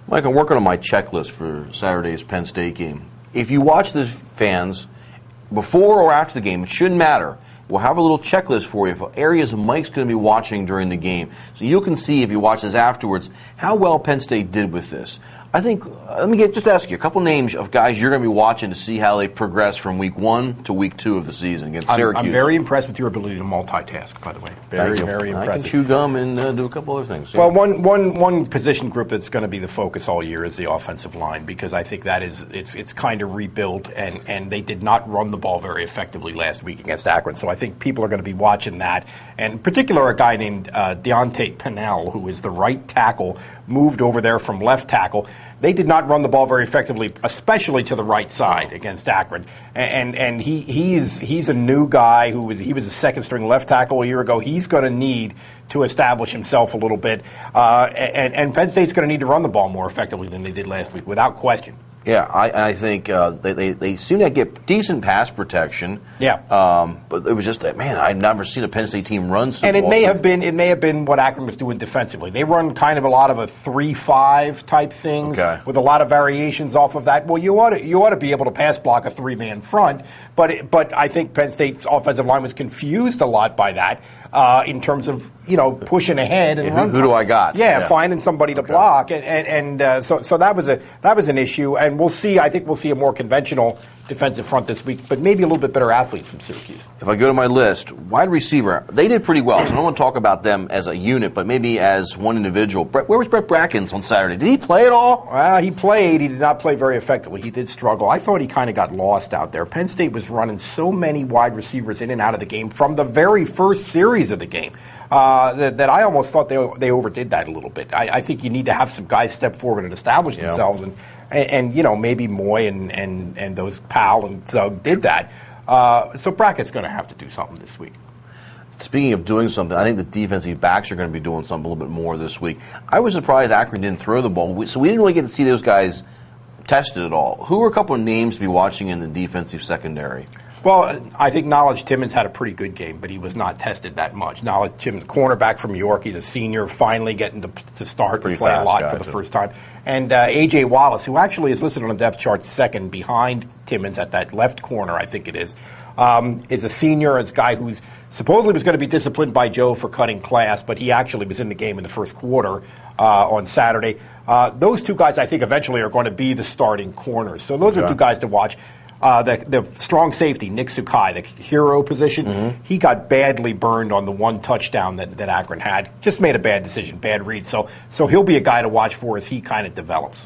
Mike, I'm working on my checklist for Saturday's Penn State game. If you watch the fans before or after the game, it shouldn't matter. We'll have a little checklist for you for areas Mike's going to be watching during the game. So you can see, if you watch this afterwards, how well Penn State did with this. I think, let me just ask you a couple names of guys you're going to be watching to see how they progress from week 1 to week 2 of the season against Syracuse. I'm very impressed with your ability to multitask, by the way. Very impressive. I can chew gum and do a couple other things. Well, one position group that's going to be the focus all year is the offensive line, because I think that is it's kind of rebuilt, and they did not run the ball very effectively last week against Akron. So I think people are going to be watching that, and in particular a guy named Deontay Pennell, who is the right tackle, moved over there from left tackle. They did not run the ball very effectively, especially to the right side against Akron. And he's a new guy he was a second string left tackle a year ago. He's going to need to establish himself a little bit. And Penn State's going to need to run the ball more effectively than they did last week, without question. Yeah, I think they seem to get decent pass protection. Yeah, but it was just that, man, I've never seen a Penn State team run so. And it may have been what Akron was doing defensively. They run kind of a lot of a 3-5 type things with a lot of variations off of that. Well, you ought to be able to pass block a 3-man front, but I think Penn State's offensive line was confused a lot by that. In terms of pushing ahead and who do I got? Yeah, finding somebody to block, and so that was an issue, and we'll see. I think we'll see a more conventional defensive front this week, but maybe a little bit better athletes from Syracuse. If I go to my list, wide receiver, they did pretty well. So I don't want to talk about them as a unit, but maybe as one individual. Where was Brett Brackens on Saturday? Did he play at all? Well, he played. He did not play very effectively. He did struggle. I thought he kind of got lost out there. Penn State was running so many wide receivers in and out of the game from the very first series of the game. That I almost thought they overdid that a little bit. I think you need to have some guys step forward and establish themselves, and maybe Moy and those Powell and Zug did that. So Brackett's going to have to do something this week. Speaking of doing something, I think the defensive backs are going to be doing something a little bit more this week. I was surprised Akron didn't throw the ball, so we didn't really get to see those guys tested at all. Who are a couple of names to be watching in the defensive secondary? Well, I think Knowledge Timmons had a pretty good game, but he was not tested that much. Knowledge Timmons, cornerback from York, he's a senior, finally getting to start and play a lot for the first time. And A.J. Wallace, who actually is listed on the depth chart second behind Timmons at that left corner, I think it is a senior. It's a guy who's supposedly was going to be disciplined by Joe for cutting class, but he actually was in the game in the first quarter on Saturday. Those two guys, I think, eventually are going to be the starting corners. So those are two guys to watch. The strong safety, Nick Sukai, the hero position, he got badly burned on the one touchdown that Akron had. Just made a bad decision, bad read. So he'll be a guy to watch for as he kind of develops.